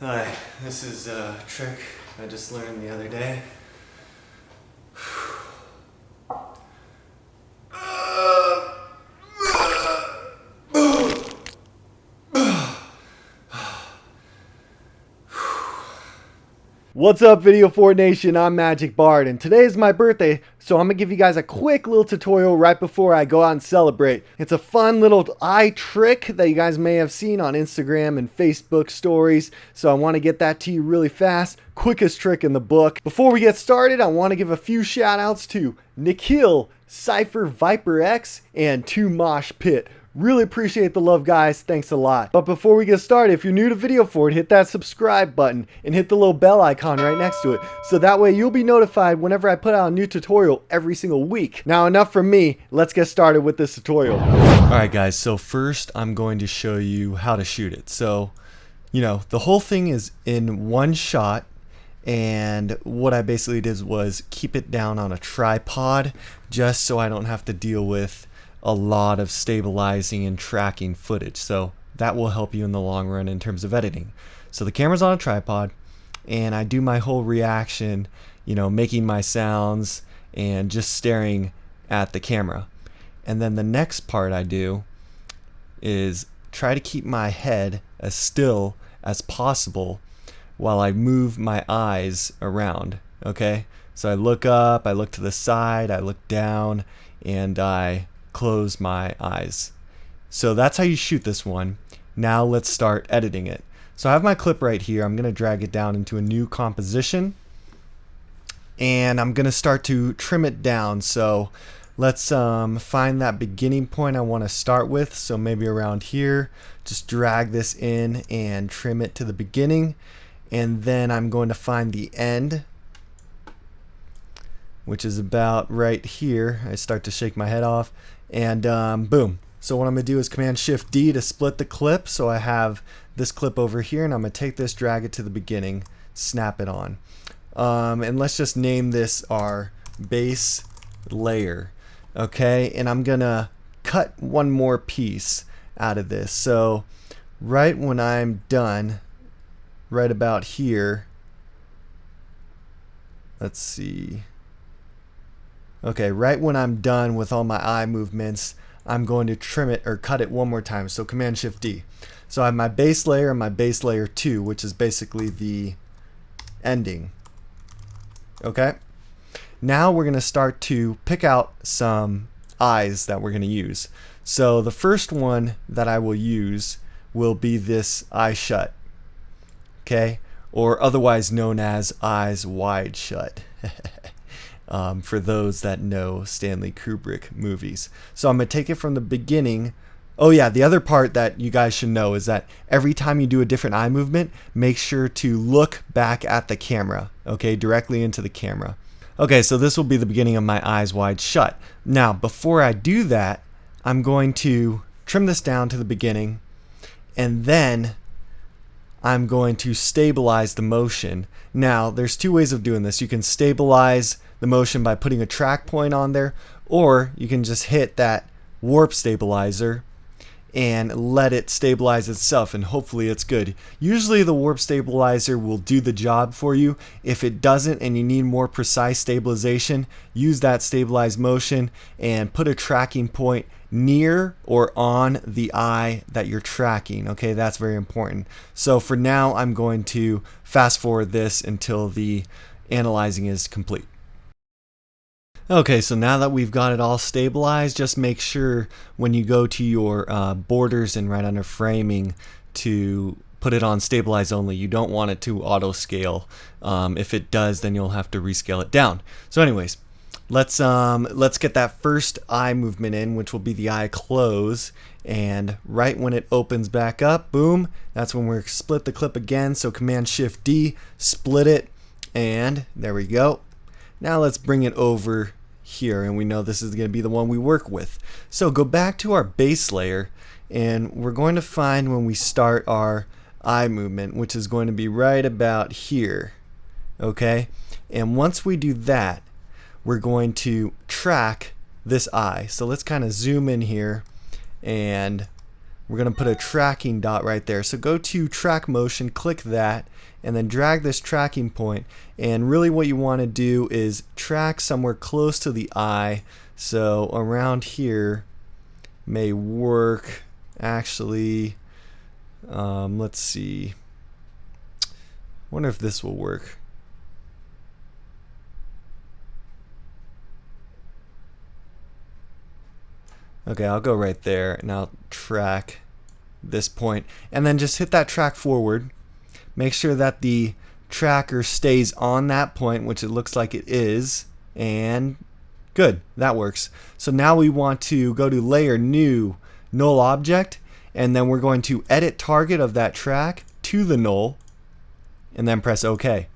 Hi, this is a trick I just learned the other day. What's up, Video 4 Nation? I'm Magic Bard, and today is my birthday, so I'm gonna give you guys a quick little tutorial right before I go out and celebrate. It's a fun little eye trick that you guys may have seen on Instagram and Facebook stories, so I want to get that to you really fast. Quickest trick in the book. Before we get started, I want to give a few shout outs to Nikhil, Cypher Viper X, and 2 Mosh Pit. Really appreciate the love, guys. Thanks a lot. But before we get started, if you're new to Video Ford, hit that subscribe button and hit the little bell icon right next to it. So that way you'll be notified whenever I put out a new tutorial every single week. Now enough from me. Let's get started with this tutorial. Alright guys, so first I'm going to show you how to shoot it. So, the whole thing is in one shot. And what I basically did was keep it down on a tripod just so I don't have to deal with a lot of stabilizing and tracking footage. So that will help you in the long run in terms of editing. So the camera's on a tripod and I do my whole reaction, making my sounds and just staring at the camera. And then the next part I do is try to keep my head as still as possible while I move my eyes around. Okay, so I look up, I look to the side, I look down, and I close my eyes. So that's how you shoot this one. Now let's start editing it. So I have my clip right here. I'm going to drag it down into a new composition and I'm going to start to trim it down. So let's find that beginning point I want to start with. So maybe around here, just drag this in and trim it to the beginning. And then I'm going to find the end, which is about right here. I start to shake my head off and boom. So what I'm going to do is Command-Shift-D to split the clip. So I have this clip over here and I'm going to take this, drag it to the beginning, snap it on. And let's just name this our base layer. Okay, and I'm going to cut one more piece out of this. So right when I'm done, right about here, let's see. Okay, right when I'm done with all my eye movements, I'm going to trim it or cut it one more time. So Command-Shift-D. So I have my base layer and my base layer 2, which is basically the ending. Okay? Now we're going to start to pick out some eyes that we're going to use. So the first one that I will use will be this eye shut. Okay? Or otherwise known as eyes wide shut. For those that know Stanley Kubrick movies. So I'm going to take it from the beginning. Oh yeah, the other part that you guys should know is that every time you do a different eye movement, make sure to look back at the camera, okay, directly into the camera. Okay, so this will be the beginning of my eyes wide shut. Now, before I do that, I'm going to trim this down to the beginning, and then I'm going to stabilize the motion. Now, there's two ways of doing this. You can stabilize the motion by putting a track point on there, or you can just hit that warp stabilizer and let it stabilize itself, and hopefully it's good. Usually the warp stabilizer will do the job for you. If it doesn't and you need more precise stabilization, use that stabilized motion and put a tracking point near or on the eye that you're tracking. Okay, that's very important. So for now, I'm going to fast forward this until the analyzing is complete. Okay, so now that we've got it all stabilized, just make sure when you go to your borders and right under framing to put it on stabilize only. You don't want it to auto scale. If it does, then you'll have to rescale it down. So anyways, let's get that first eye movement in, which will be the eye close. And right when it opens back up, boom, that's when we're split the clip again. So Command-Shift-D, split it, and there we go. Now let's bring it over here, and we know this is going to be the one we work with. So go back to our base layer, and we're going to find when we start our eye movement, which is going to be right about here. Okay? And once we do that, we're going to track this eye. So let's kind of zoom in here and we're going to put a tracking dot right there. So go to track motion, click that, and then drag this tracking point. And really what you want to do is track somewhere close to the eye. So around here may work. Actually, let's see. Wonder if this will work. Okay, I'll go right there and I'll track this point and then just hit that track forward. Make sure that the tracker stays on that point, which it looks like it is, and good, that works. So now we want to go to layer, new, null object, and then we're going to edit target of that track to the null and then press OK.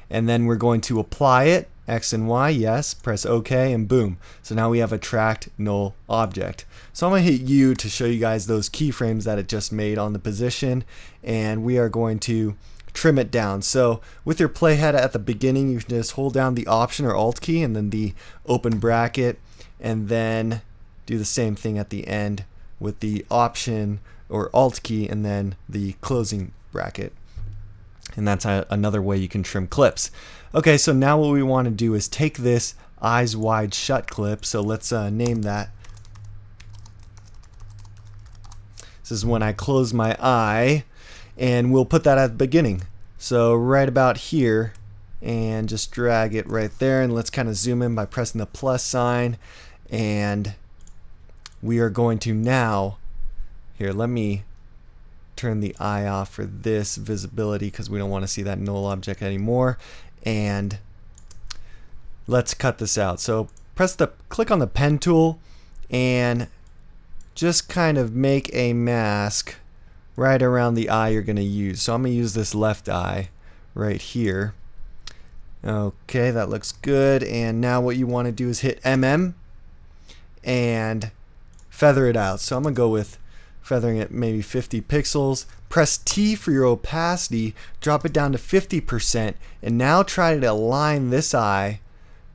And then we're going to apply it, X and Y, yes, press OK, and boom. So now we have a tracked null object. So I'm going to hit U to show you guys those keyframes that it just made on the position, and we are going to trim it down. So with your playhead at the beginning, you can just hold down the Option or Alt key and then the open bracket, and then do the same thing at the end with the Option or Alt key and then the closing bracket. And that's another way you can trim clips. Okay, so now what we want to do is take this eyes wide shut clip. So let's name that. This is when I close my eye, and we'll put that at the beginning. So right about here, and just drag it right there, and let's kind of zoom in by pressing the plus sign. And we are going to now, here, let me turn the eye off for this visibility because we don't want to see that null object anymore. And let's cut this out. So click on the pen tool and just kind of make a mask right around the eye you're going to use. So I'm going to use this left eye right here. Okay, that looks good. And now what you want to do is hit MM and feather it out. So I'm going to go with feathering it maybe 50 pixels. Press T for your opacity, drop it down to 50%, and now try to align this eye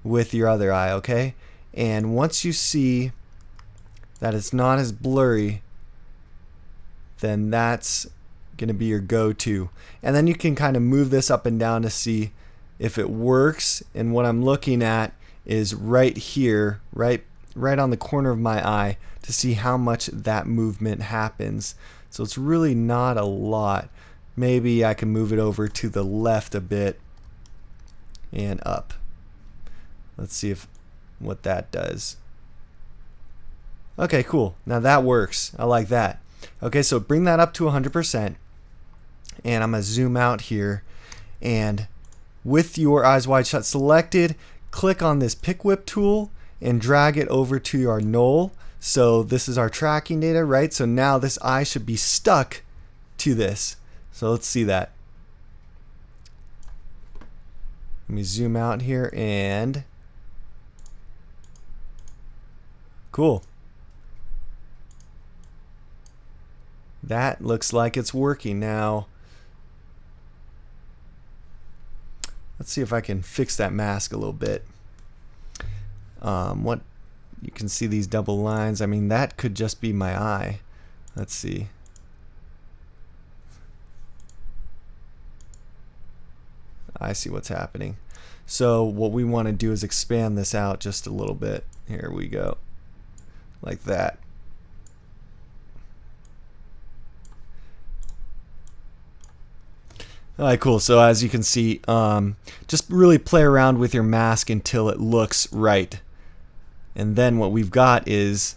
with your other eye, okay? And once you see that it's not as blurry, then that's going to be your go-to. And then you can kind of move this up and down to see if it works. And what I'm looking at is right here, right on the corner of my eye, to see how much that movement happens. So it's really not a lot. Maybe I can move it over to the left a bit and up. Let's see what that does. Okay, cool. Now that works. I like that. Okay, so bring that up to 100%, and I'm going to zoom out here, and with your eyes wide shut selected, click on this pick whip tool and drag it over to our null. So this is our tracking data, right? So now this eye should be stuck to this. So let's see that. Let me zoom out here, and cool. That looks like it's working now. Let's see if I can fix that mask a little bit. What you can see these double lines. I mean, that could just be my eye. Let's see. I see what's happening. So what we want to do is expand this out just a little bit. Here we go. Like that. Alright, cool. So as you can see, just really play around with your mask until it looks right. And then what we've got is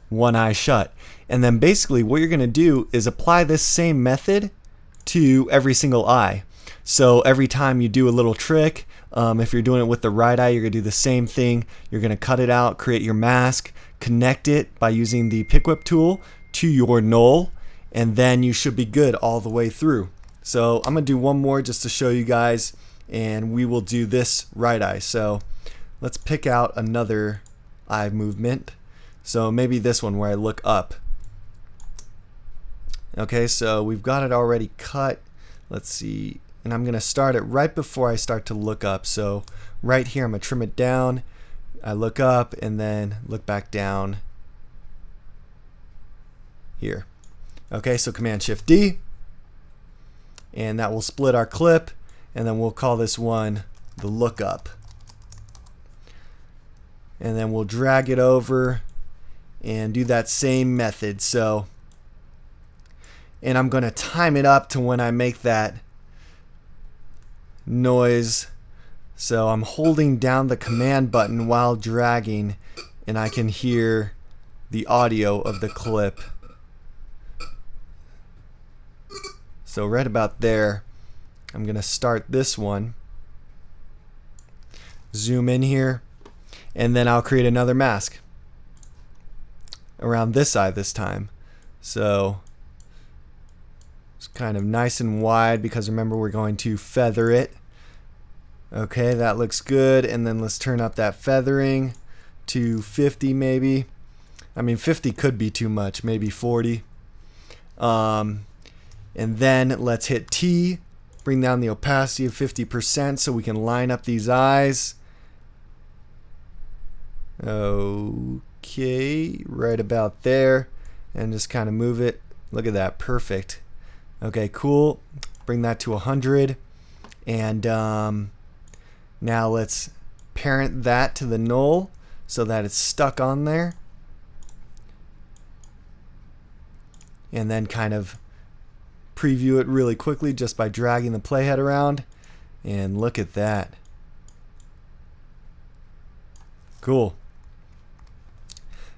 one eye shut. And then basically what you're going to do is apply this same method to every single eye. So every time you do a little trick, if you're doing it with the right eye, you're going to do the same thing. You're going to cut it out, create your mask, connect it by using the pick whip tool to your null, and then you should be good all the way through. So I'm going to do one more just to show you guys, and we will do this right eye. So let's pick out another eye movement. So maybe this one where I look up. Okay, so we've got it already cut. Let's see. And I'm going to start it right before I start to look up. So right here, I'm going to trim it down. I look up and then look back down. here. Okay, so Command Shift D, and that will split our clip, and then we'll call this one the lookup. And then we'll drag it over and do that same method. So, and I'm going to time it up to when I make that noise. So I'm holding down the command button while dragging, and I can hear the audio of the clip. So right about there, I'm going to start this one, zoom in here, and then I'll create another mask around this eye this time. So it's kind of nice and wide because remember we're going to feather it. Okay, that looks good. And then let's turn up that feathering to 50 maybe. I mean 50 could be too much, maybe 40. And then let's hit T, bring down the opacity of 50% so we can line up these eyes. Okay, right about there. And just kind of move it. Look at that, perfect. Okay, cool. Bring that to 100. And now let's parent that to the null so that it's stuck on there. And then kind of preview it really quickly just by dragging the playhead around. And look at that. Cool.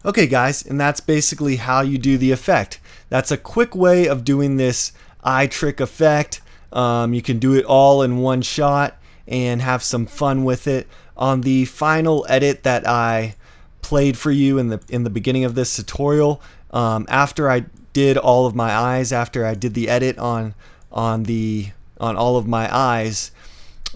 Okay guys, and that's basically how you do the effect. That's a quick way of doing this eye trick effect. You can do it all in one shot and have some fun with it. On the final edit that I played for you in the beginning of this tutorial, after I did all of my eyes, after I did the edit on all of my eyes,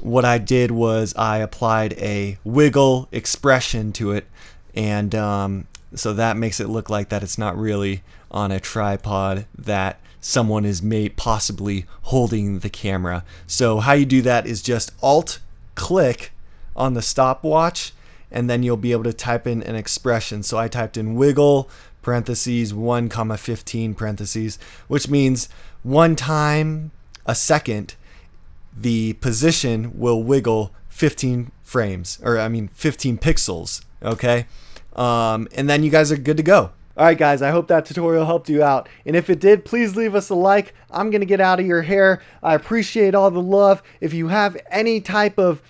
what I did was I applied a wiggle expression to it, and so that makes it look like that it's not really on a tripod, that someone is possibly holding the camera. So how you do that is just Alt click on the stopwatch, and then you'll be able to type in an expression. So I typed in wiggle parentheses 1,15 parentheses, which means 1 time a second the position will wiggle 15 frames, or I mean 15 pixels. Okay, and then you guys are good to go. Alright guys, I hope that tutorial helped you out. And if it did, please leave us a like. I'm going to get out of your hair. I appreciate all the love. If you have any type of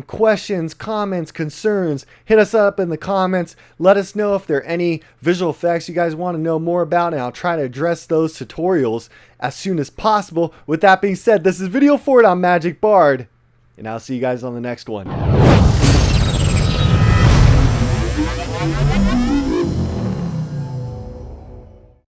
questions, comments, concerns, hit us up in the comments. Let us know if there are any visual effects you guys want to know more about, and I'll try to address those tutorials as soon as possible. With that being said, this is Video 4 on Magic Bard, and I'll see you guys on the next one.